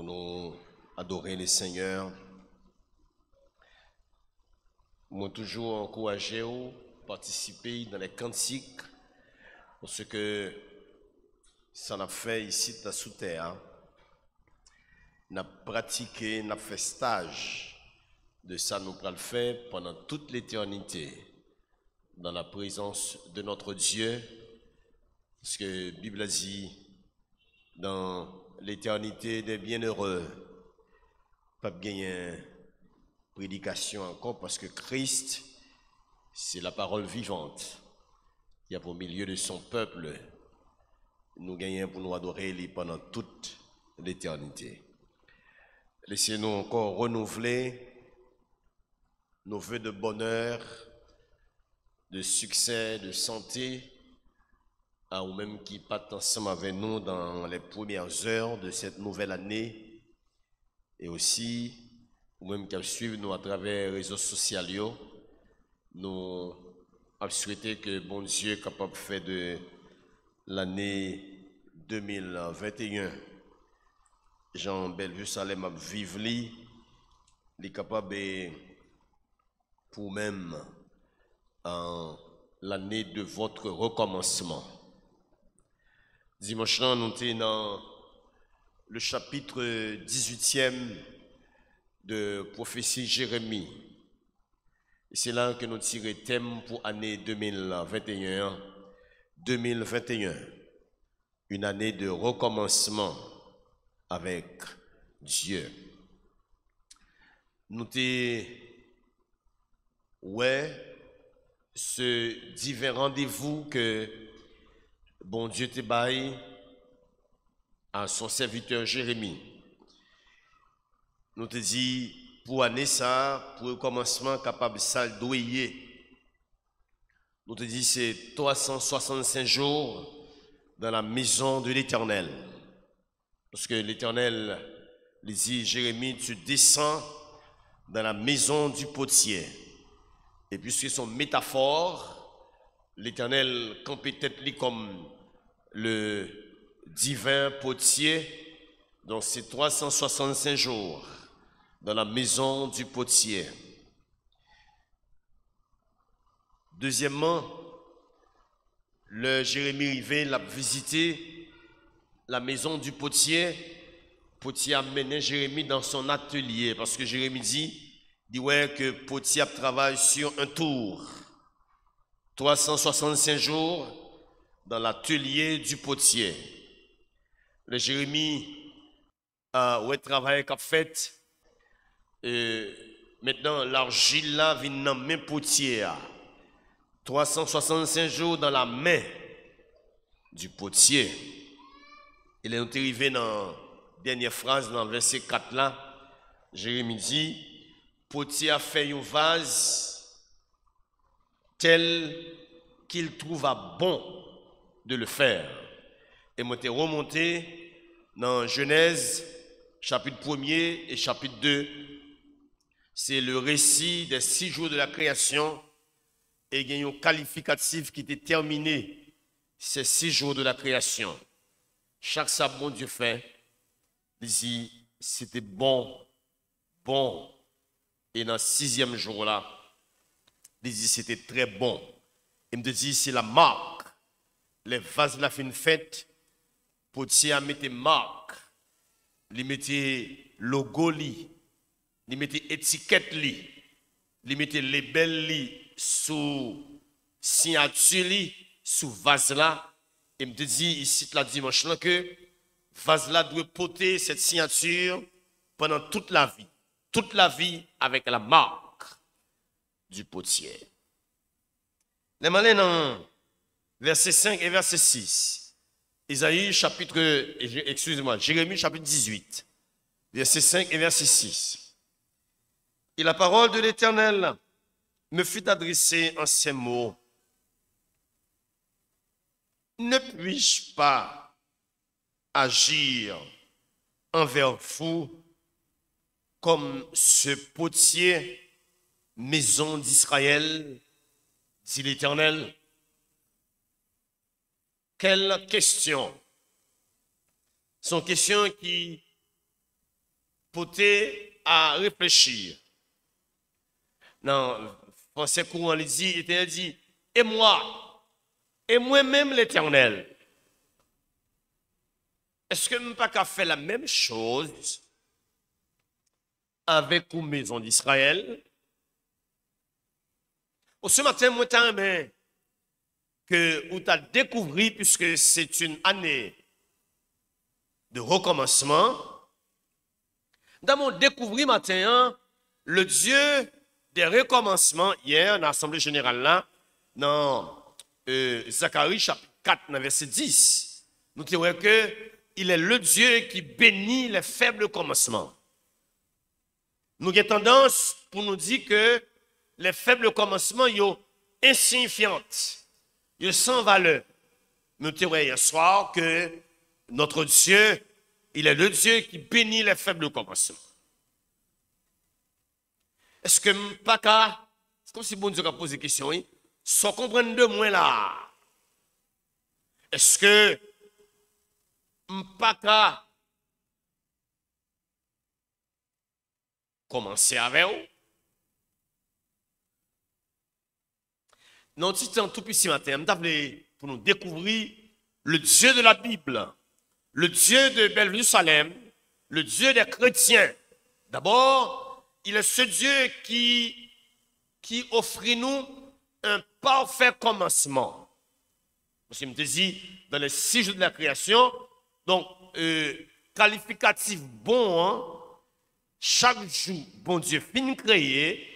nous adorer le Seigneur. Moi toujours encouragé à participer dans les cantiques parce que ça n'a fait ici dans sous terre. N'a pratiqué, n'a fait stage de ça nous pourrons le faire pendant toute l'éternité dans la présence de notre Dieu. Parce que la Bible dit dans l'éternité des bienheureux, pas gagner prédication encore parce que Christ, c'est la parole vivante. Il y a au milieu de son peuple, nous gagnons pour nous adorer pendant toute l'éternité. Laissez-nous encore renouveler nos vœux de bonheur, de succès, de santé, à ou même qui partent ensemble avec nous dans les premières heures de cette nouvelle année, et aussi, ou même qui suivent nous à travers les réseaux sociaux, nous avons souhaité que bon Dieu est capable de faire de l'année 2021, Jean Bellevue Salem a vivre li, il est capable de, pour même en l'année de votre recommencement. Dimanche, nous sommes dans le chapitre 18e de prophétie Jérémie. Et c'est là que nous tirons thème pour l'année 2021. 2021, une année de recommencement avec Dieu. Nous avons ce divers rendez-vous que bon Dieu te baille à son serviteur Jérémie. Nous te dit pour année ça, pour le commencement capable ça doyer. Nous te dit c'est 365 jours dans la maison de l'Éternel. Parce que l'Éternel lui dit, Jérémie, tu descends dans la maison du potier. Et puisque son métaphore, l'Éternel campait tête comme le divin potier, donc c'est 365 jours dans la maison du potier. Deuxièmement, le Jérémie rivé l'a visité la maison du potier. Potier a mené Jérémie dans son atelier parce que Jérémie dit ouais que Potier travaille sur un tour. 365 jours dans l'atelier du potier. Le Jérémie ouais travail qu'a fait. Maintenant l'argile là vient dans la main potier. 365 jours dans la main du potier. Il est arrivé dans la dernière phrase, dans le verset 4 là, Jérémie dit, Potier a fait un vase tel qu'il trouva bon de le faire. Et moi t'ai remonté dans Genèse, chapitre 1er et chapitre 2. C'est le récit des 6 jours de la création et il y a un qualificatif qui était terminé ces 6 jours de la création. Chaque sabbat, bon Dieu fait, il dit, c'était bon, bon. Et dans le 6e jour-là, il dit, c'était très bon. Il me dit, c'est la marque. Les vases la fin fête, Potier a mis marque, il mettait logo, il mettait étiquette, il mettait label sous signature, sous vase là. Et me dit ici la dimanche là que vase là doit porter cette signature pendant toute la vie avec la marque du potier. Les malins dans verset 5 et verset 6. Isaïe chapitre, Jérémie chapitre 18, verset 5 et verset 6. Et la parole de l'Éternel me fut adressée en ces mots. Ne puis-je pas agir envers vous comme ce potier, maison d'Israël, dit l'Éternel? Quelle question? Ce sont questions qui porter à réfléchir. Dans le français courant, il dit, et moi-même l'Éternel. Est-ce que je ne peux pas faire la même chose avec la maison d'Israël? Ce matin, moi, je que vous avez découvert, puisque c'est une année de recommencement, dans mon découvert matin, le Dieu des recommencements, hier, dans l'Assemblée générale, là, dans Zacharie chapitre 4, verset 10, nous disons qu'il est le Dieu qui bénit les faibles commencements. Nous avons tendance pour nous dire que les faibles commencements sont insignifiants, ils sont sans valeur. Nous disons hier soir que notre Dieu, il est le Dieu qui bénit les faibles commencements. Est-ce que pas qu'à, c'est comme si bon Dieu a posé la question, oui? Sans comprendre de moi là. Est-ce que pas qu'à commencer avec vous? Dans petit temps tout petit matin, pour nous découvrir le Dieu de la Bible, le Dieu de Bellevue Salem, le Dieu des chrétiens. D'abord, il est ce Dieu qui offre nous un parfait commencement. Parce qu'il me dit, dans les 6 jours de la création, donc, qualificatif bon, hein, chaque jour, bon Dieu finit créer,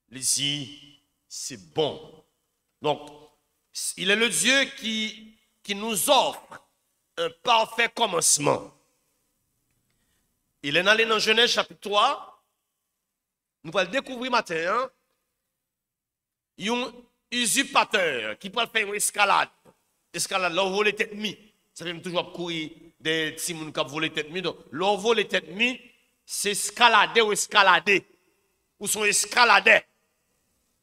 il dit, c'est bon. Donc, il est le Dieu qui nous offre un parfait commencement. Il est allé dans Genèse chapitre 3. Nous allons découvrir matin un usurpateur qui peut faire une escalade. Escalade, l'on vole les têtes mi. Ça fait toujours courir des petits gens qui volent les têtes mi. Donc, l'on vole les têtes mi, c'est escalader ou escalader. Ou sont escaladés.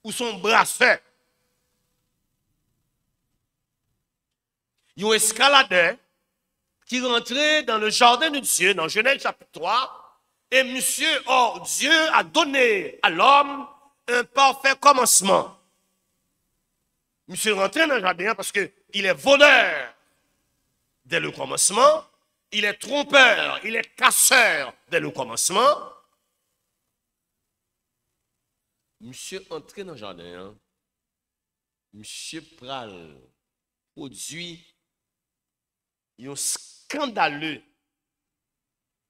Ou sont brasseurs. Ils ont escaladé qui rentrait dans le jardin de Dieu, dans Genèse chapitre 3. Et Dieu a donné à l'homme un parfait commencement. Monsieur rentré dans le jardin parce qu'il est voleur dès le commencement, il est trompeur, il est casseur dès le commencement. Monsieur entré dans le jardin, monsieur pral produit un scandaleux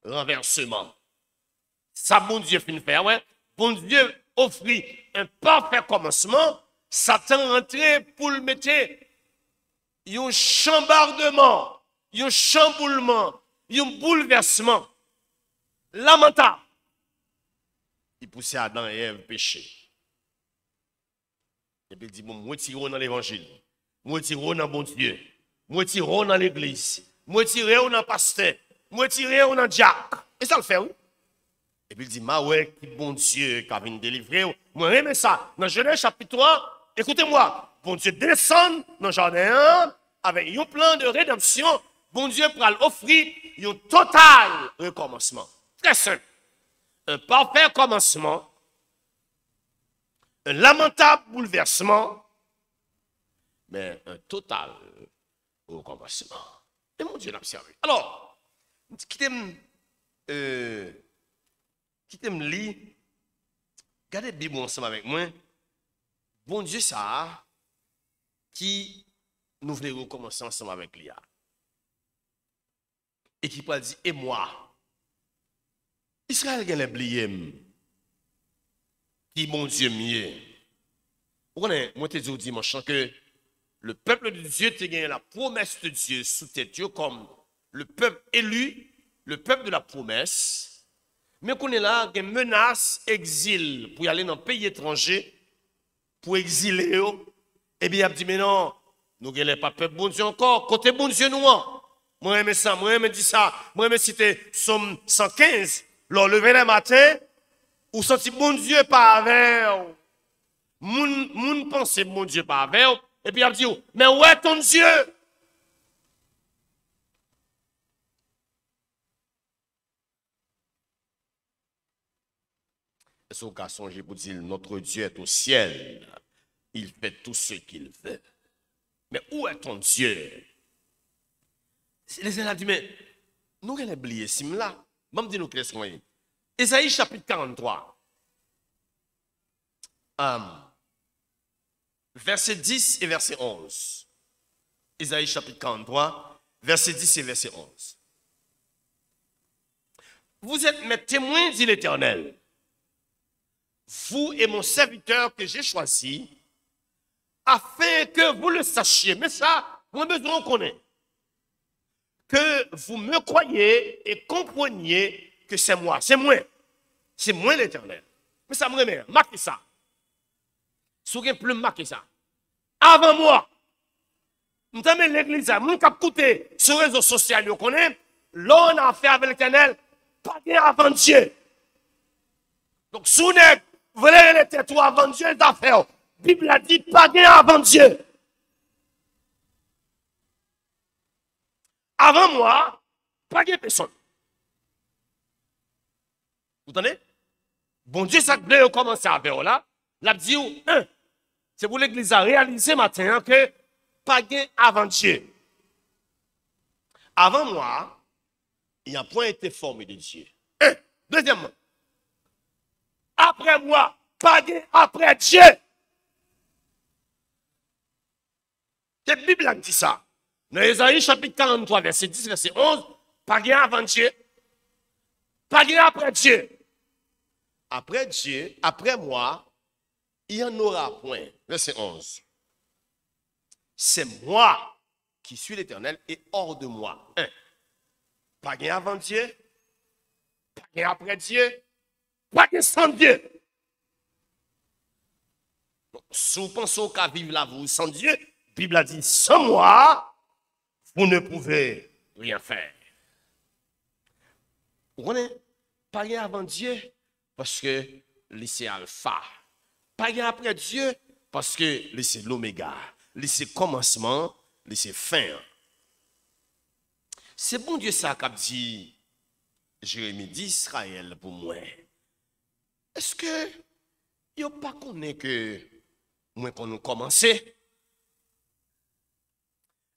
renversement. Ça, bon Dieu finit faire, ouais. Bon Dieu offrit un parfait commencement. Satan rentrait pour le mettre un chambardement, un chamboulement, un bouleversement lamentable. Il poussait Adam et Ève péché. Et puis il dit, bon, moi tire dans l'évangile, moi tire dans bon Dieu, moi tire dans l'église, moi tire dans pasteur, moi tire dans diacre. Et ça le fait, oui. Et puis il dit, ma ouais, qui bon Dieu qui a venu délivrer. Moi, j'aime ça. Dans Genèse chapitre 3, écoutez-moi, bon Dieu descend dans le jardin avec un plan de rédemption. Bon Dieu pour offrir un total recommencement. Très simple. Un parfait commencement, un lamentable bouleversement, mais un total recommencement. Et mon Dieu l'a observé. Alors, qui t'aime lire, regardez la Bible ensemble avec moi. Bon Dieu, ça, qui nous voulons recommencer ensemble avec lui. Et qui peut dire, et moi, Israël a oublié, qui bon Dieu mieux. Vous connaissez, moi je te dis dimanche que le peuple de Dieu a gagné la promesse de Dieu sous tes yeux comme le peuple élu, le peuple de la promesse. Mais qu'on est là, il y a une menace, exil, pour y aller dans un pays étranger, pour exiler. Et bien, il a dit, mais non, nous n'avons pas peuple bon Dieu encore, côté bon Dieu nous. Moi, j'aime ça, moi, j'aime dire ça, moi, j'aime citer Somme 115. Lors levé le matin, ou senti bon Dieu pas avec. Moun pense bon Dieu pas avec. Et puis il a dit, mais où est ton Dieu? Son garçon, j'ai pour dire, notre Dieu est au ciel. Il fait tout ce qu'il veut. Mais où est ton Dieu? Les gens ont dit, mais nous allons oublier ce là. Même dis nous qu'est-ce qu'on est. Ésaïe chapitre 43. Verset 10 et verset 11. Ésaïe chapitre 43, verset 10 et verset 11. Vous êtes mes témoins, dit l'Éternel. Vous et mon serviteur que j'ai choisi, afin que vous le sachiez. Mais ça, vous avez besoin qu'on ait. Que vous me croyez et compreniez que c'est moi. C'est moi l'Éternel. Mais ça me remet, marquez ça. Si vous avez plus marqué ça. Avant moi, nous avons l'église, nous avons écouté sur les réseaux sociaux, nous connaissons, l'on a fait avec l'Éternel, pas bien avant Dieu. Donc, si vous voulez les têtes avant Dieu, les affaires, la Bible a dit pas bien avant Dieu. Avant moi, pas bien personne. Vous entendez? Bon Dieu, ça voulait commencer à faire là. L'a dit, c'est pour l'église à réaliser matin que pas bien avant Dieu. Avant moi, il n'y a point été formé de Dieu. Deuxièmement, après moi, pas bien après Dieu. La Bible a dit ça. Dans Ésaïe chapitre 43, verset 10, verset 11, pas bien avant Dieu. Pas bien après Dieu. Après Dieu, après moi, il n'y en aura point. Verset 11. C'est moi qui suis l'Éternel et hors de moi. Pas bien avant Dieu. Pas bien après Dieu. Pas bien sans Dieu. Donc, si vous pensez qu'à vivre la vie sans Dieu, la Bible a dit, sans moi, vous ne pouvez rien faire. Vous connaissez? Pas bien avant Dieu, parce que c'est alpha. Pas bien après Dieu, parce que c'est l'oméga. C'est commencement, c'est fin. C'est bon Dieu ça qu'a dit Jérémie d'Israël pour moi. Est-ce que il pas connaît que moi qu'on nous commencer?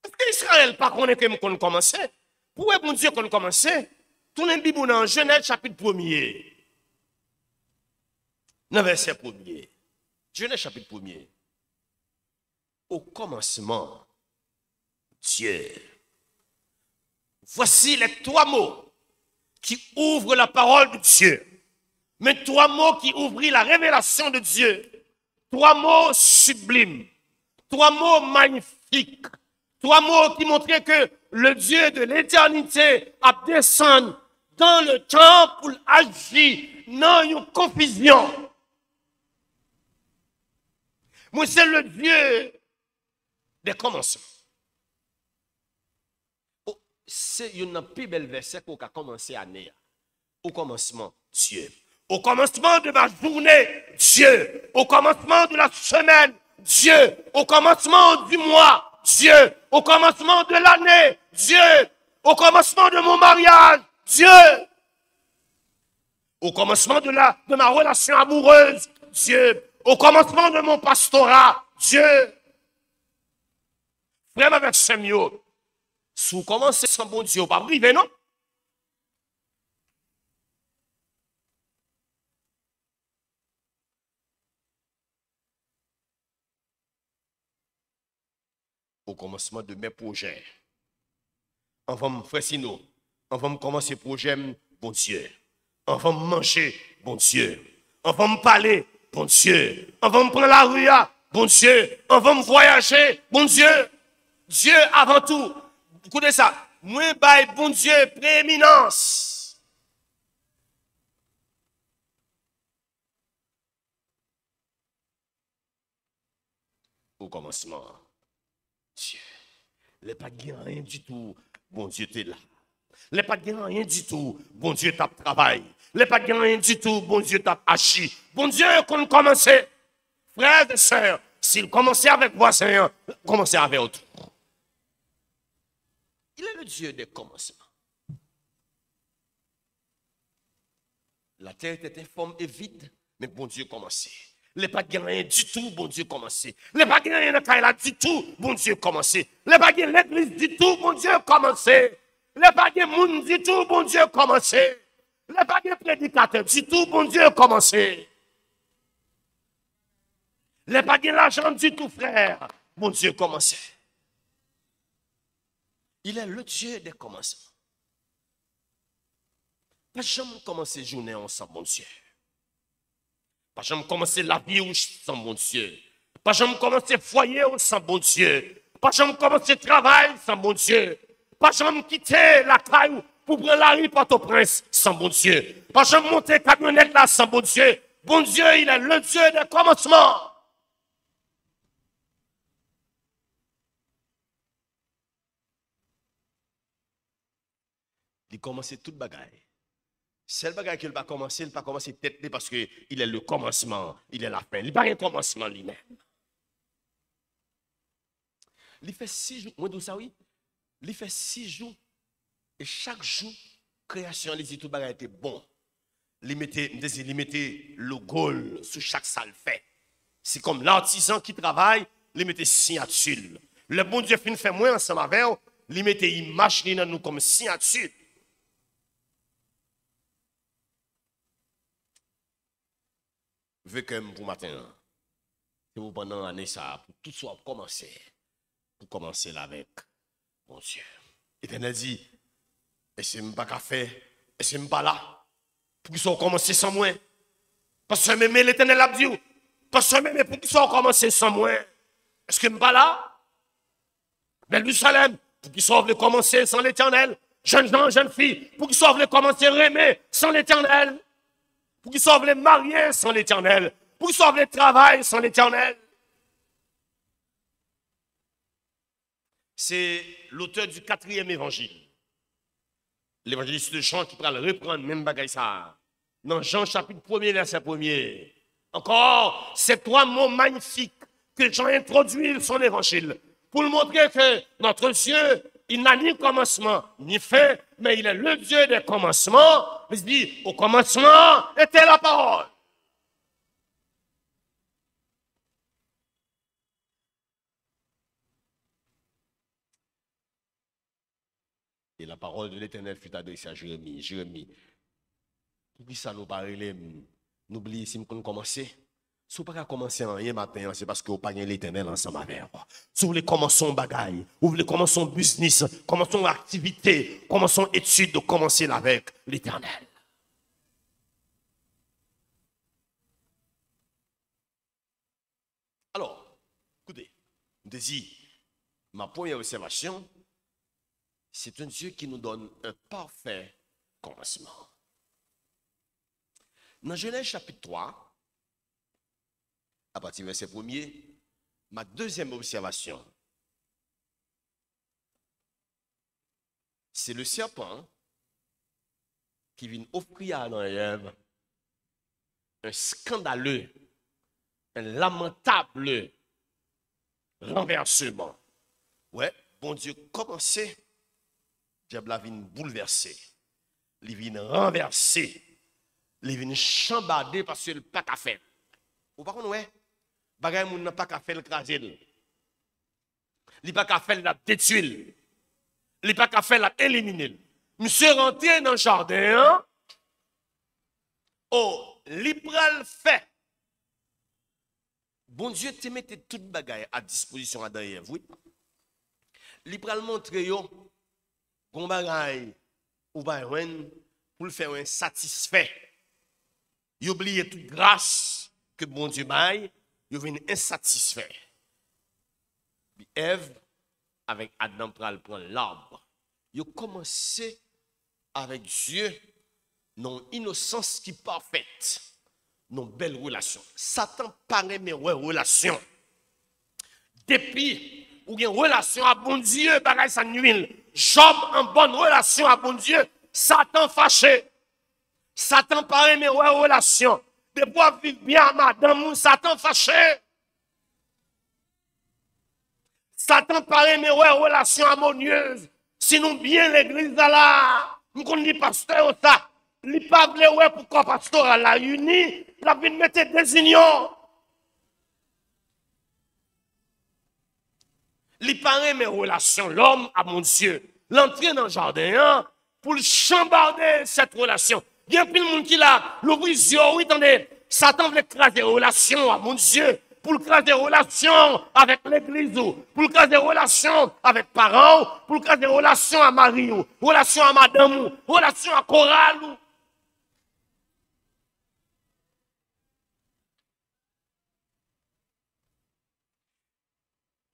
Est-ce que Israël pas connaît que nous qu'on commencer? Pourquoi bon Dieu qu'on commencer? Tout le Bible dans Genèse chapitre 1er. Dans verset 1er. Genèse chapitre 1er. Au commencement, Dieu. Voici les trois mots qui ouvrent la parole de Dieu. Mais trois mots qui ouvrent la révélation de Dieu. Trois mots sublimes. Trois mots magnifiques. Trois mots qui montraient que le Dieu de l'éternité a descendu dans le temps pour agir dans une confusion. Moi, c'est le Dieu des commencements. C'est une plus belle verset qu'on a commencé à naître. Au commencement, Dieu. Au commencement de ma journée, Dieu. Au commencement de la semaine, Dieu. Au commencement du mois, Dieu. Au commencement de l'année, Dieu. Au commencement de mon mariage, Dieu. Au commencement de ma relation amoureuse, Dieu. Au commencement de mon pastorat, Dieu. Frère avec Samuel. Si vous commencez sans bon Dieu, pas privé, non? Au commencement de mes projets. On va me faire sinon. On va me commencer projet, bon Dieu. On va me manger, bon Dieu. On va me parler, bon Dieu. On va me prendre la rue, bon Dieu. On va me voyager, bon Dieu. Dieu avant tout. Écoutez ça. Moi, bail, bon Dieu, prééminence. Au commencement, Dieu. Les pas de rien du tout, bon Dieu, t'es là. Les pas de rien du tout, bon Dieu, t'as travaillé. Les pas de rien du tout, bon Dieu, t'as agi. Bon Dieu, qu'on commence, frères et sœurs, s'il commençait avec voisin, commencez avec autre. Il est le Dieu des commencements. La terre était informe et vide. Mais bon Dieu commencé. Les pas de rien du tout, bon Dieu commencé. Les pas de rien là du tout, bon Dieu commencé. Les pas de l'église du tout, bon Dieu commencé. Les pas de monde du tout, bon Dieu commencé. Les pas de prédicateur du tout, bon Dieu commencé. Les pas de l'argent du tout, frère, bon Dieu commencé. Il est le Dieu des commencements. Pas jamais commencer journée ensemble, mon Dieu. Pas jamais commencer la vie sans mon Dieu. Pas jamais commencer foyer sans mon Dieu. Pas jamais commencer travail sans mon Dieu. Pas jamais quitter la caille pour prendre la rue Port-au-Prince sans mon Dieu. Pas jamais monter camionnette là sans mon Dieu. Bon Dieu, il est le Dieu des commencements. Il commence toute bagaille. C'est le bagage qu'il va commencer, il ne va pas commencer tête parce qu'il est le commencement, il est la fin. Il n'est pas un commencement lui-même. Il fait 6 jours, moi d'où ça oui? Il fait 6 jours et chaque jour, création, il dit tout bagage était bon. Il mettait le goal sur chaque salle fait. C'est comme l'artisan qui travaille, il mettait signature. Le bon Dieu fin fait moins ensemble avec eux, il mettait image dans nous comme signature. Veux que pour matin, c'est pour pendant l'année ça, pour tout soit commencer. Pour commencer là avec mon Dieu. L'Éternel dit, et c'est pas qu'à faire, et c'est pas là. Pour qu'ils soient commencé sans moi. Parce que même l'Éternel a dit, parce que même pour qu'ils soient commencé sans moi. Est-ce que je pas là? Mais Jerusalem, pour qu'ils soient commencer sans l'Éternel. Jeunes gens, jeunes filles, pour qu'ils soient commencer à aimer sans l'Éternel. Pour qu'ils soient mariés sans l'Éternel. Pour qu'ils soient travail sans l'Éternel. C'est l'auteur du 4e évangile. L'évangéliste de Jean qui va le reprendre, même bagaille ça. Dans Jean chapitre 1er, verset 1er. Encore, ces 3 mots magnifiques que Jean introduit son évangile. Pour nous montrer que notre Dieu, il n'a ni commencement, ni fin, mais il est le Dieu des commencements. Il dit, au commencement était la parole. Et la parole de l'Éternel fut adressée à Jérémie. Jérémie, oublie ça, nous parler, n'oublie si nous commencer. Si vous ne pouvez pas commencer rien matin, c'est parce que vous n'avez pas l'Éternel ensemble avec vous. Si vous voulez commencer un bagaille, vous voulez commencer un business, commencer une activité, commencer une étude, commencer avec l'Éternel. Alors, écoutez, je dis, ma première observation, c'est un Dieu qui nous donne un parfait commencement. Dans Genèse chapitre 3, à partir du verset 1er, ma deuxième observation, c'est le serpent qui vient offrir à Adam et Ève un scandaleux, un lamentable renversement. Ouais, bon Dieu, commencez, diable vient bouleverser, il vient renverser, il vient chambarder parce que le pas qu'à faire. Ou par contre, ouais, bagay moun n'a pas qu'à faire le craser. Il pas qu'à faire la détruire. Il pas qu'à faire la éliminer. Monsieur rentré dans le jardin, hein? Oh, l'Ibral fait. Bon Dieu te mette toute bagaille à disposition à derrière, oui. L'Ibral montre yo, bon bagaille, ou bagay, pour le faire un satisfait. Il oublie toute grâce que bon Dieu baille, il vient insatisfait. Puis Ève, avec Adam, pral prend l'arbre. Il a commencé avec Dieu, non innocence qui parfaite, non belle relation. Satan paraît mes relations. Depuis ou une relation à bon Dieu, bagaille sa nuit. Job en bonne relation à bon Dieu, Satan fâché. Satan paraît mes relations. De pouvoir vivre bien, madame, Satan fâché. Satan paraît mes relations harmonieuses. Sinon, bien l'église là, nous connaissons pasteur ça. li pa vle ouais pour corps pastoral la uni, la vin mettre des unions. Li paraît mes relations, l'homme à mon Dieu. L'entrée dans le jardin, hein, pour chambarder cette relation. Il y a plus de monde qui l'a, l'ouvrir les yeux, oui, attendez, Satan veut craser des relations à mon Dieu, pour craser des relations avec l'église, pour craser des relations avec parents, pour craser des relations à mari, relations à madame, relations à chorale.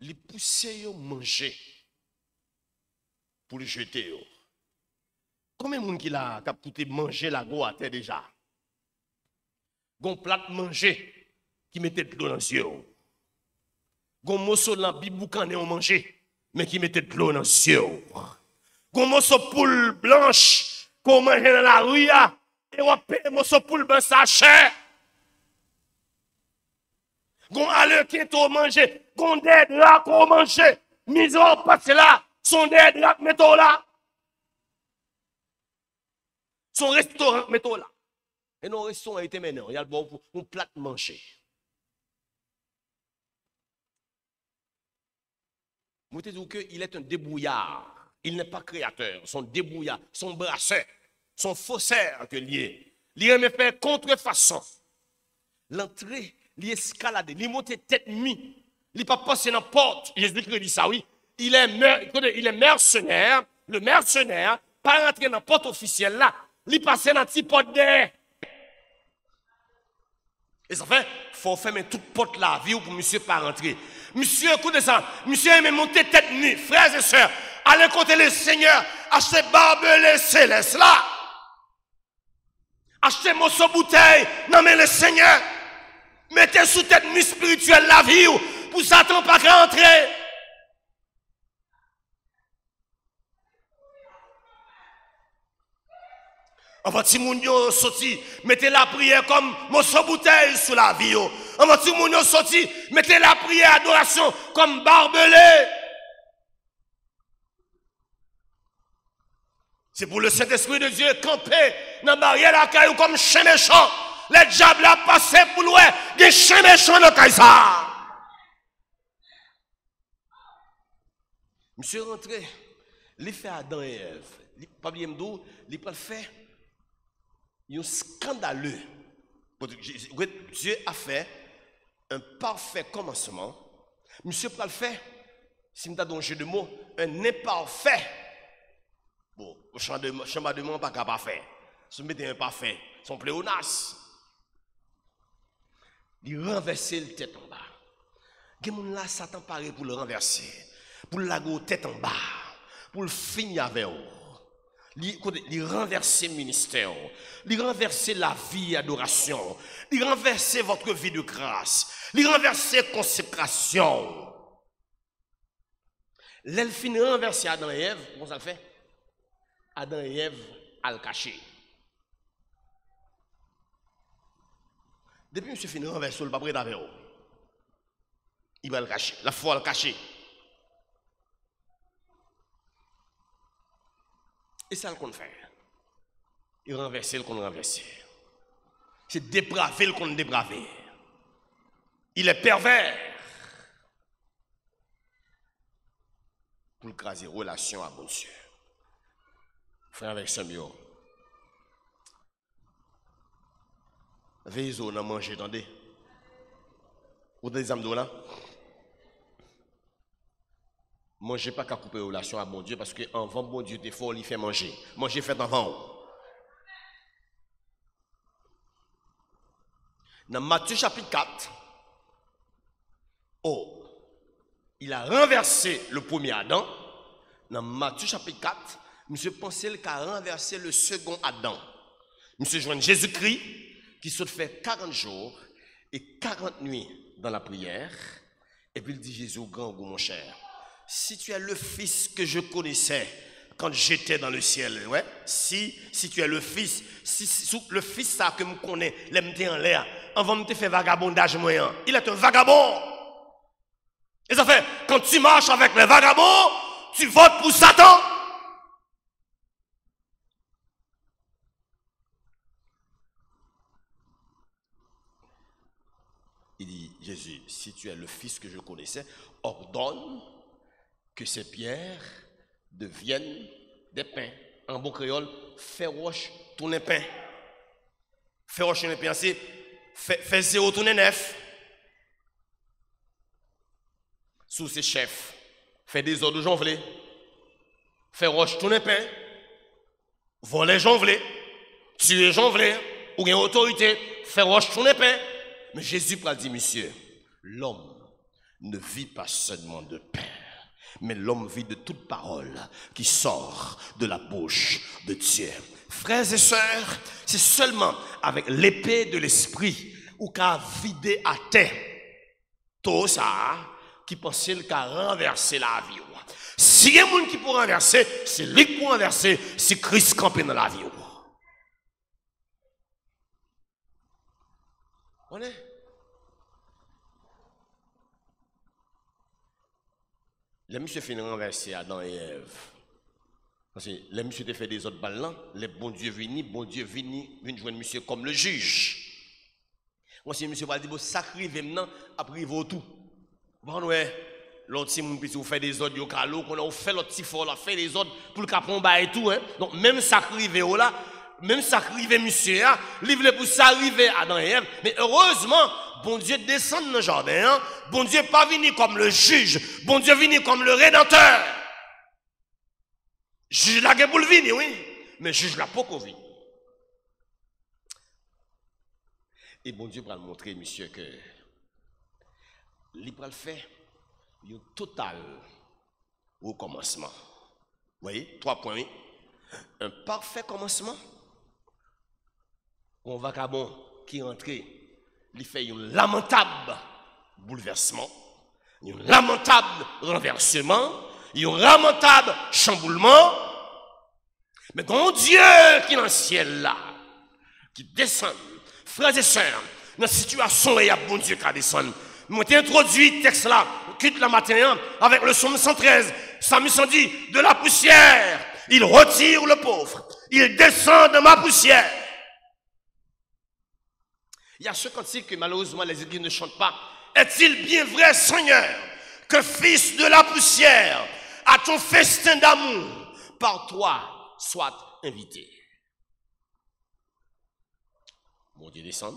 Les pousser yo manger pour les jeter yo. Combien de monde qui l'a capté manger la go à terre déjà? Gon plat manger qui mettait de l'eau dans les yeux. Gon morceau dans biboukané on manger mais qui mettait de l'eau dans les yeux. Gon morceau poule blanche qu'on mangeait dans la rue et on paye morceau poule blanche sa chair. Gon alleux qui est au manger, gon des draps qu'on mange, mise en passe là, son des draps mettons là. Son restaurant mettons là. Et nos restaurants étaient maintenant, il y a le bon pour un plat manger. Moi te dis qu'il est un débrouillard, il n'est pas créateur, son débrouillard, son brasseur, son faussaire que lié. Il aime faire contrefaçon. L'entrée il escalade, il monte tête mi, il pas passer dans la porte. Jésus-Christ dit ça, oui. Il est mercenaire, le mercenaire, pas rentrer dans la porte officielle là, il passe dans la petite porte derrière. Et ça fait, il faut fermer toute porte là, vie pour monsieur pas rentrer. Monsieur, écoutez ça, monsieur aime monter tête nue, frères et sœurs, allez côté le Seigneur, achetez barbelé céleste là. Achetez morceau bouteille, non mais le Seigneur. Mettez sous tête nuit spirituelle la vie pour Satan pas rentrer. Enfin, si moun yo sorti, mettez la prière comme morceau bouteille sous la vie. Enfin, si moun yo sorti, mettez la prière adoration comme barbelé. C'est pour le Saint-Esprit de Dieu camper dans la barrière la caillou comme chien méchant. Les diables a passé pour loin, des chiens méchants dans Kaisa. Monsieur rentré, il fait Adam et Ève. Pas bien m'dou, il peut faire un scandaleux. Dieu a fait un parfait commencement. Monsieur peut le faire, si m'ta donné un jeu de mots, un imparfait. Bon, au champ de mots, pas capable de faire. Si vous mettez un parfait, son pléonas. Il renverse le tête en bas. Quelqu'un là, Satan paraît pour le renverser, pour la tête en bas, pour le finir avec eux. Il renverse le ministère, il renverse la vie d'adoration, il renverse votre vie de grâce, il renverse la consécration. L'elfine renverse Adam et Ève, comment ça le fait? Adam et Ève à le cacher. Depuis M. Fini renverse le papier d'avec vous. Il va le cacher. La foi le cacher. Et ça le qu'on fait. Il renverse le qu'on renverse. C'est dépravé le qu'on dépravé. Il est pervers. Pour le craser relation à bon Dieu. Frère avec Samuel. Veillez on a mangé, attendez. Vous avez des âmes là? Mangez pas qu'à couper relation à bon Dieu parce que en vent bon Dieu t'es fort, il fait manger. Manger fait en vent. Dans Matthieu chapitre 4, il a renversé le premier Adam. Dans Matthieu chapitre 4, monsieur pensait qu'il a renversé le second Adam. Monsieur joint Jésus-Christ qui se fait 40 jours et 40 nuits dans la prière. Et puis il dit Jésus, grand goût mon cher, si tu es le fils que je connaissais quand j'étais dans le ciel, ouais, si tu es le fils, le fils ça que je connais, l'aime en l'air, avant de te faire vagabondage moyen, il est un vagabond. Et ça fait, quand tu marches avec les vagabonds, tu votes pour Satan. Jésus, si tu es le Fils que je connaissais, ordonne que ces pierres deviennent des pains. En bon créole, fais roche tourner pain. Fais roche tourner pain, c'est fais zéro tourner neuf. Sous ses chefs, fais des ordres jonvelés. Fais roche tourner pain. Voler jonvelé. Tuer jonvelé. Ou une autorité, fais roche tourner pain. Mais Jésus a dit, monsieur, l'homme ne vit pas seulement de pain, mais l'homme vit de toute parole qui sort de la bouche de Dieu. Frères et sœurs, c'est seulement avec l'épée de l'esprit ou qu'a vidé à terre tout ça qui pensait qu'à renverser la vie. Si il y a quelqu'un qui peut renverser, c'est lui qui peut renverser si Christ campé dans la vie. On est. Les monsieur finit renverser Adam et Ève. Parce que les monsieur te fait des autres balles, les bon Dieu vini joindre monsieur comme le juge. Moi si monsieur va dire sacrifier maintenant après vous tout. Bon ouais, l'autre si mon petit vous fait des autres yo calo qu'on a fait l'autre petit fort là, fait des autres pour le capon ba et tout hein. Donc même sacrifier là, même sacrifier monsieur là, livre pour s'arriver Adam et Ève, mais heureusement bon Dieu descend dans le jardin, hein? Bon Dieu pas venu comme le juge, bon Dieu venu comme le rédempteur. Juge la pour le venir, oui, mais juge la pas qu'on vit. Et bon Dieu va le montrer, monsieur, que il va le faire un total au commencement. Vous voyez, 3 points, oui. Un parfait commencement. Un vagabond qui est entré, il fait un lamentable bouleversement, un lamentable renversement, un lamentable chamboulement. Mais quand Dieu qui est dans le ciel là, qui descend, frères et sœurs, dans la situation où il y a bon Dieu qui descend. Moi, j'ai introduit le texte là, quitte le matin, avec le psaume 113. Samson dit, de la poussière, il retire le pauvre, il descend de ma poussière. Il y a ce cantique que malheureusement les églises ne chantent pas. Est-il bien vrai, Seigneur, que fils de la poussière, à ton festin d'amour, par toi soit invité? Mon Dieu descend,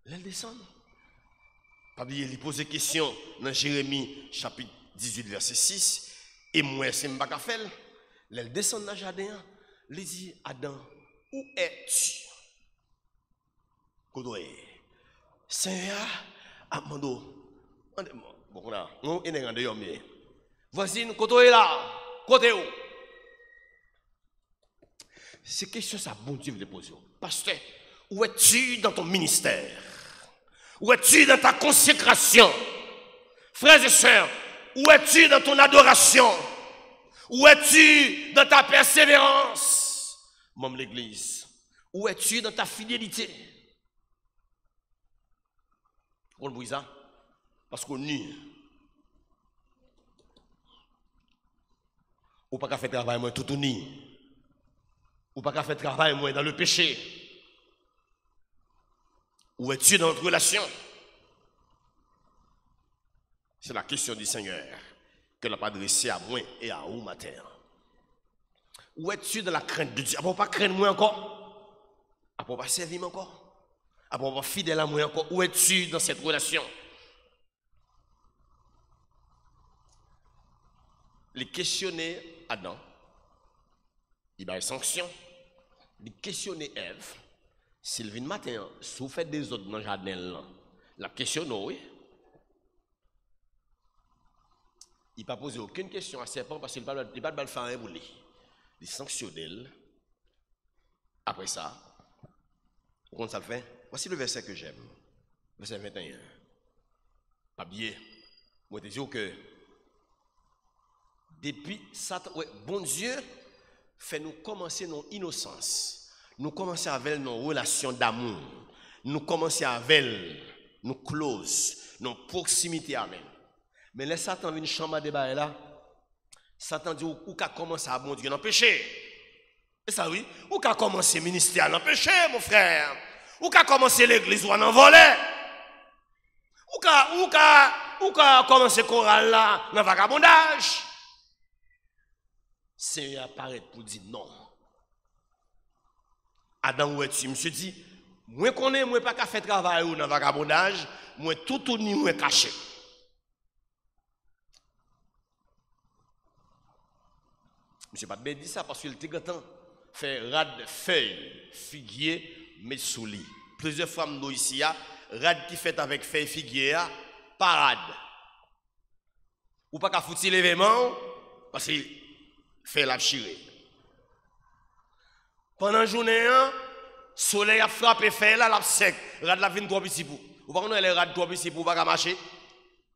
elle descend. Pas oublier, il pose des questions dans Jérémie chapitre 18 verset 6. Et moi, c'est m'baka faire. Elle descend dans le jardin, elle dit, Adam, où es-tu? Seigneur, Amando, bon là, on est en dehors, mais voici, côté là, côté où? C'est question ça, bon Dieu, de poser. Pasteur, où es-tu dans ton ministère? Où es-tu dans ta consécration? Frères et sœurs, où es-tu dans ton adoration? Où es-tu dans ta persévérance? Membre de l'Église, où es-tu dans ta fidélité? On le brise ça parce qu'on nie. Ou pas qu'à faire travail moi tout ni. Ou pas qu'à faire travail moi dans le péché. Où es-tu dans notre relation? C'est la question du Seigneur que n'a pas adressée à moi et à vous matin. Où es-tu dans la crainte de Dieu? Après pas craindre moi encore? Après pas servir moi encore? Après pas fidèle à moi encore? Où es-tu dans cette relation? Les questionner Adam, il va y sanction. Les questionner Ève, s'il vient matin, si vous faites des autres dans le jardin, la question, oui. Il ne va pas poser aucune question à serpent parce qu'il ne va pas le faire un boulot. Il sanctionne. Après ça, comment ça le fait? Voici le verset que j'aime. Verset 21. Pas bien. Moi, je te dis que depuis Satan, ouais, bon Dieu fait nous commencer nos innocences. Nous commencer avec nos relations d'amour. Nous commencer avec nos clauses, nos proximités avec. Mais les Satan vient chambre de débat là. Satan dit ou qu'a commencé à bon Dieu dans le péché. Et ça oui, ou qu'a commencé le ministère dans le péché, mon frère. Ou qu'a commencé l'église ou en voler. Ou ka commencer chorale là dans vagabondage. C'est apparaître pour dire non. Adam ou tu monsieur dit, moi connais moi pas qu'à faire travail ou dans vagabondage, moi tout ni moi caché. Monsieur pas dit ça parce qu'il était content faire rad feuille figuier mais sous lit. Plusieurs fois nous ici rad qui fait avec feuille figuier parade. Ou pas qu'à foutre l'événement parce qu'il fait la chirée. Pendant la journée, soleil a frappé fait là, la sec, rad la vine trop petit pour. Ou pas qu'on a les rad trop petit pour pas marcher.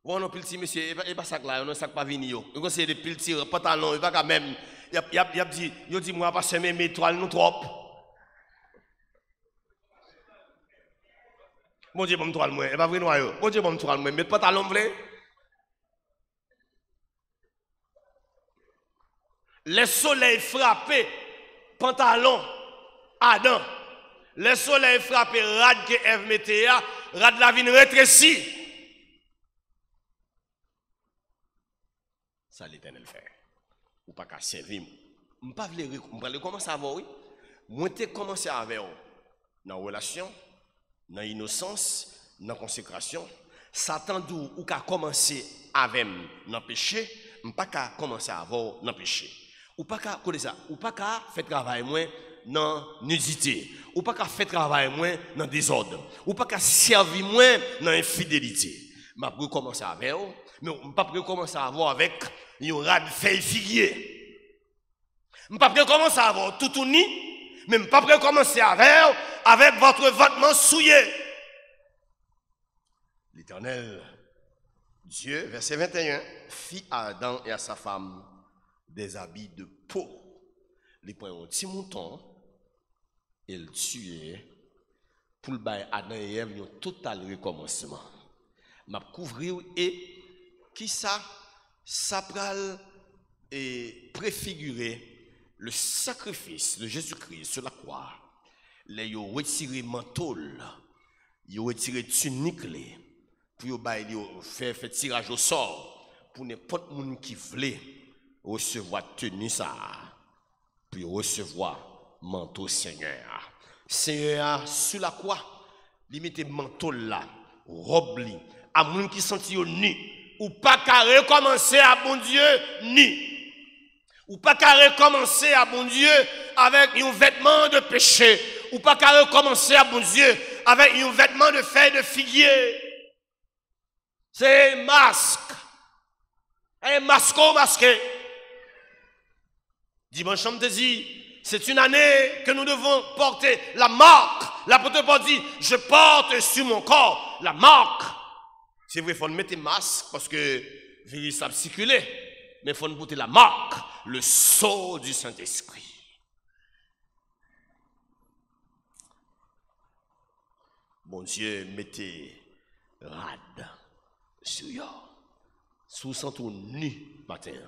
Ou on a petit monsieur, et pas sac là, on a sac pas vini yo. On c'est des petits pantalons, il pas quand même y a dit, yo dit moi pas semer mes étoiles nous trop. Bon Dieu bon toile moi, et pas vrai noir. Bon Dieu bon toile moi, mes pantalons vle. Le soleil frappé pantalon Adam. Le soleil frappé rad que Ève mettait, rad la vine rétrécie. Ça l'Éternel fait. Ou pas qu'à servir. Je pas vle commencer à voir oui. Moi t'ai commencé avec dans relation, dans innocence, dans consécration. Satan d'où ou qu'a commencé avec dans péché, pas qu'à commencer à avoir dans péché. Ou pas qu'à connaître ça, ou pas qu'à faire travail moins dans nudité, ou pas qu'à faire travail moins dans désordre, ou pas qu'à servir moins dans infidélité. Je peux commencer avec eux, mais je ne peux pas commencer à avoir avec une rade feuille figuier. Je ne peux pas commencer à avoir tout ni, mais je ne peux pas commencer avec votre vêtement souillé. L'Éternel, Dieu, verset 21, fit à Adam et à sa femme des habits de peau. Les points un petit mouton, et le tuait pour le bail Adam et Ève un total recommencement. M'a couvrir et qui ça pral et préfigurer le sacrifice de Jésus-Christ sur la croix. Les yo retiré manteau, yo retiré tunique pour faire tirage au sort pour n'importe monde qui voulait recevoir tenue ça pour recevoir manteau Seigneur. Seigneur sur la croix, limite manteau là, robe li, à monde qui senti nu ou pas qu'à recommencer à bon Dieu nu. Ou pas qu'à recommencer à bon Dieu avec un vêtement de péché, ou pas qu'à recommencer à bon Dieu avec un vêtement de feuilles de figuier. C'est un masque. Un masqué. Dimanche, je te dis, c'est une année que nous devons porter la marque. L'apôtre Paul dit, je porte sur mon corps la marque. C'est vrai, il faut mettre un masque parce que le virus a circulé. Mais il faut porter la marque, le sceau du Saint-Esprit. Bon Dieu, mettez rad sur yo. Sous senti nu matin.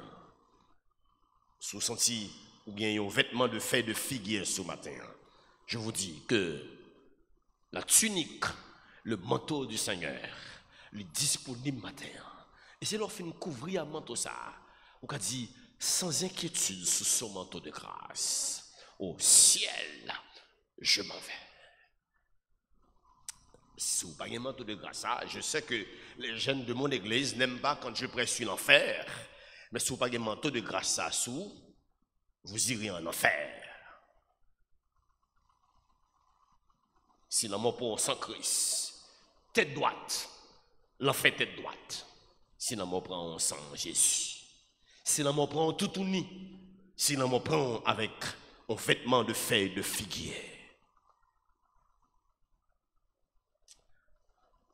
Sous senti ou bien un vêtement de feuilles de figuier ce matin. Je vous dis que la tunique, le manteau du Seigneur, le disponible matin. Et c'est leur fin couvrir un manteau ça. On a dit sans inquiétude sous son manteau de grâce. Au ciel, je m'en vais. Si vous n'avez pas un manteau de grâce, je sais que les jeunes de mon église n'aiment pas quand je prêche sur l'enfer. Mais si vous n'avez pas un manteau de grâce, vous irez en enfer. Si l'amour pour sans Christ, tête droite, l'enfer tête droite. Si l'amour prend sans Jésus. Si l'amour prend tout uni. Si l'amour prend avec un vêtement de feuilles de figuier.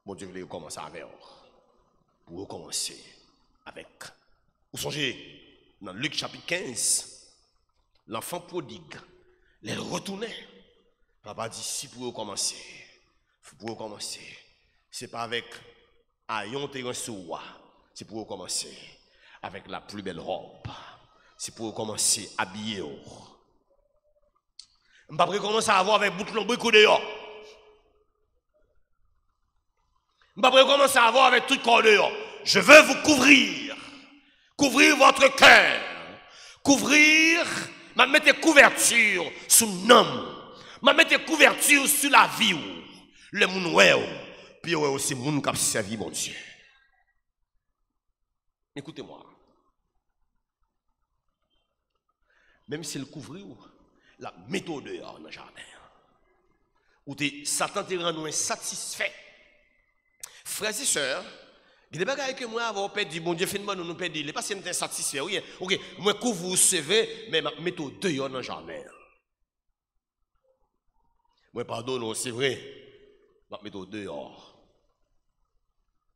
Bon Dieu voulait recommencer avec vous. Pour recommencer avec. Vous songez, dans Luc chapitre 15, l'enfant prodigue, il retournait. Papa dit, si pour recommencer, pour recommencer, c'est pas avec ayon terrain sur c'est pour recommencer avec la plus belle robe. C'est pour recommencer habillé. Je ne vais pas recommencer à avoir avec bouton brico dehors. Je vais commencer à voir avec tout corps dehors. Je veux vous couvrir. Couvrir votre cœur. Couvrir. Je mettre couverture sur l'homme. Je mettre couverture sur la vie. Le monde ouais. Puis aussi le monde qui a servi mon Dieu. Écoutez-moi. Même s'il couvre la méthode dehors dans le jardin. Ou Satan te rend nous insatisfait. Frères et sœurs, il y a des choses que moi avoir perdu, bon Dieu fait nous nous perdre. Il n'est pas si je insatisfait. Oui, ok, moi couvre vous savez, mais je mets dehors dans le jardin. Moi pardonne, c'est vrai, je mets dehors.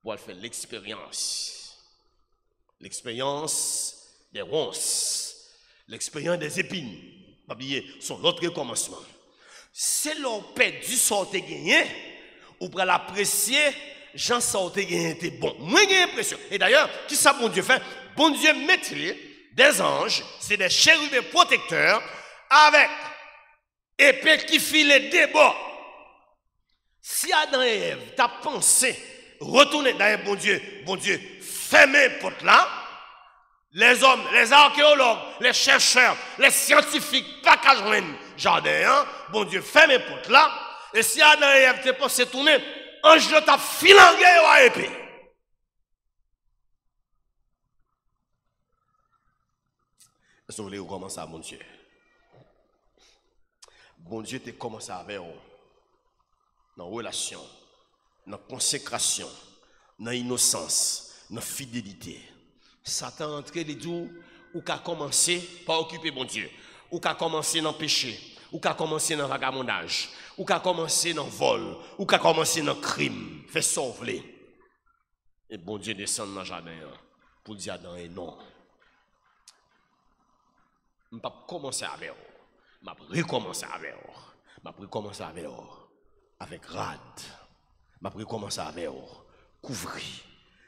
Pour faire l'expérience. L'expérience des ronces. L'expérience des épines. Pas oublier, son autre commencement. C'est l'on perdu sorte gagné, ou pour l'apprécier, Jean sorte gagné était bon. Moi j'ai l'impression. Et d'ailleurs, qui ça bon Dieu fait? Bon Dieu mettait des anges, c'est des chérubins protecteurs, avec épée qui file des bords. Si Adam et Ève t'as pensé retourner derrière bon Dieu, fermez porte là. Les hommes, les archéologues, les chercheurs, les scientifiques, pas qu'à joindre jardin, hein? Bon Dieu, fermez porte là. Et si Adam et Ève t'as pensé tourner, ange de t'a filangué à épée. Est-ce que vous voulez commencer à mon Dieu? Bon Dieu te commencé avec vous. Dans la relation, dans la consécration, dans l'innocence, dans la fidélité. Satan entre les deux, ou qu'a commencé par occuper bon Dieu, ou qu'a commencé dans le péché, ou qu'a commencé dans le vagabondage, ou qu'a commencé dans le vol, ou qu'a commencé dans le crime, fait sauver. Et bon Dieu descend dans le jardin pour dire Adam et non. Je ne vais pas commencer avec vous, je vais recommencer avec vous, je vais recommencer avec vous, avec rad, je vais recommencer avec vous, couvrir,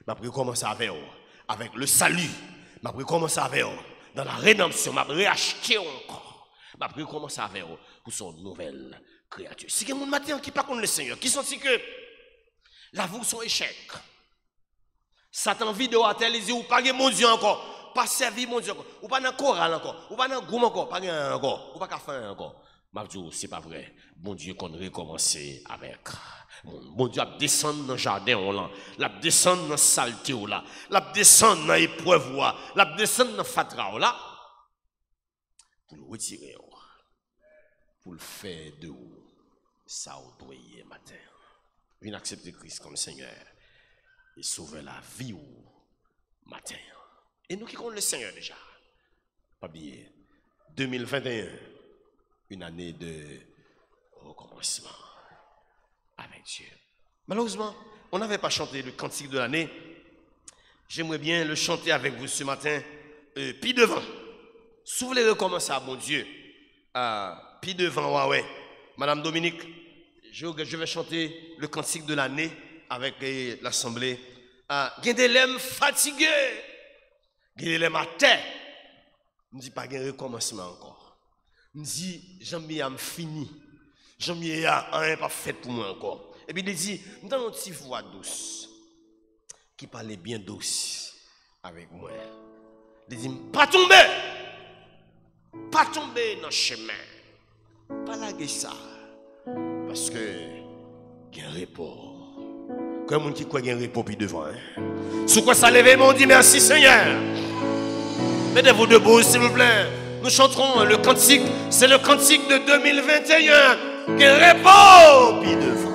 je vais recommencer avec vous, avec le salut, je vais recommencer avec vous, dans la rédemption, je vais réacheter encore, je vais recommencer avec vous pour son nouvelle créature. Si quelqu'un matin qui pas contre le Seigneur, qui sentit que la vie son échec, Satan vidéo à tel, il dit ou pas mon Dieu encore, pas servir mon Dieu encore, ou pas dans le choral encore, ou pas dans le groupe encore, pas encore, ou pas qu'à faire encore. Je dis, c'est pas vrai. Bon Dieu qu'on recommencer avec. Bon Dieu a descendu dans le jardin, l'a descendu dans la saleté, l'a descendu dans l'épreuve, l'a descendu dans le fatra, pour le retirer, pour le faire de vous, ça au doyer matin. Venez accepter Christ comme Seigneur et sauver la vie au matin. Et nous qui connaissons le Seigneur déjà, pas oublier, 2021, une année de recommencement avec Dieu. Malheureusement, on n'avait pas chanté le cantique de l'année. J'aimerais bien le chanter avec vous ce matin. Puis devant, si vous voulez recommencer à mon Dieu, puis devant, ouais. Madame Dominique, je vais chanter le cantique de l'année avec l'assemblée. Il y a des lèvres fatigués, il y a des lèvres à terre. Je ne dis pas qu'il y a un recommencement encore. Je me dis, j'aime à me finir. J'aime à rien pas fait pour moi encore. Et puis il dit, dans notre petite voix douce, qui parlait bien douce avec moi. Il dit, pas tomber dans le chemin. Pas laguer ça. Parce que, il y a un repos. Comme on qui croit qu'il y a un repos puis devant. Sous quoi ça lève, on dit merci Seigneur. Mettez-vous debout s'il vous plaît. Nous chanterons le cantique, c'est le cantique de 2021. Quel repos puis devant.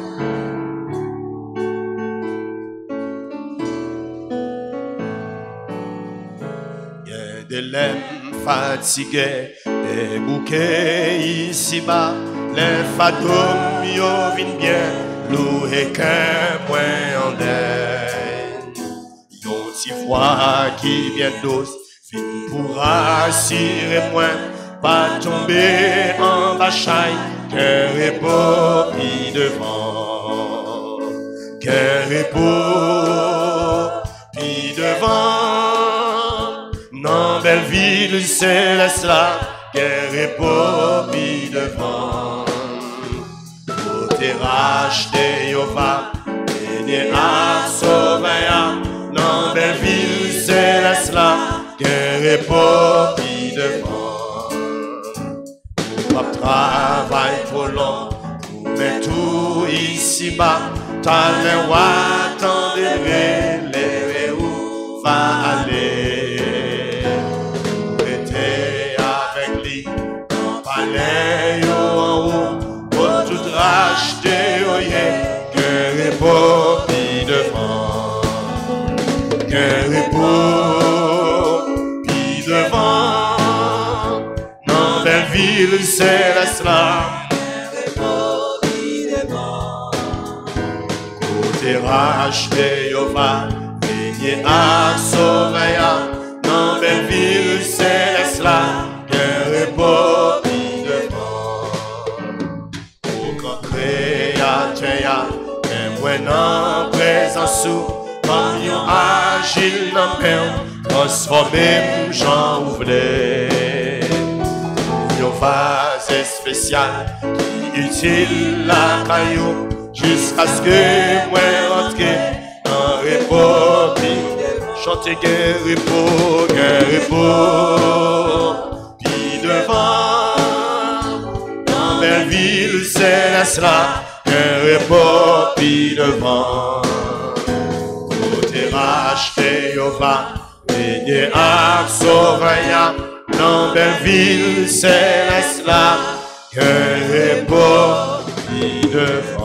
Il y a des lèvres fatiguées, des bouquets ici-bas, les fantômes yo viennent bien, louer qu'un point en deuil. Yon si voix qui vient douce, pour rassurer moi, pas tomber en bachaille, qu'un repos puis devant, qu'un repos puis devant, non belle ville céleste là, qu'un repos puis devant, pour te racheter Yova, régner à sauver, dans belle ville, c'est la cela, guerre et pour qui devant. Pas travail trop long, mais tout ici-bas, t'as les rois, t'en les où va aller. Rester avec lui, dans palais en haut, pour tout racheter, guerre et pour qui devant. Guerre et pour qui devant. Dans belle ville, c'est la slam. Côté racheté, yo va régner à sauver. Dans belle ville, c'est la slam. Guerre et pour qui devant. Au grand créateur, même when en présence sous, comme yon agile dans peine, transformé j'en ouvrais. Yon phase spéciale, utile la caillou, jusqu'à ce que moi rentre en repos. Chanter guerre et pour, puis devant. Dans belle ville, c'est la cela, guerre et pour, puis devant. Côté racheté, yo va régner à sauver. Dans belle ville, c'est la cela, guerre et pour, puis devant.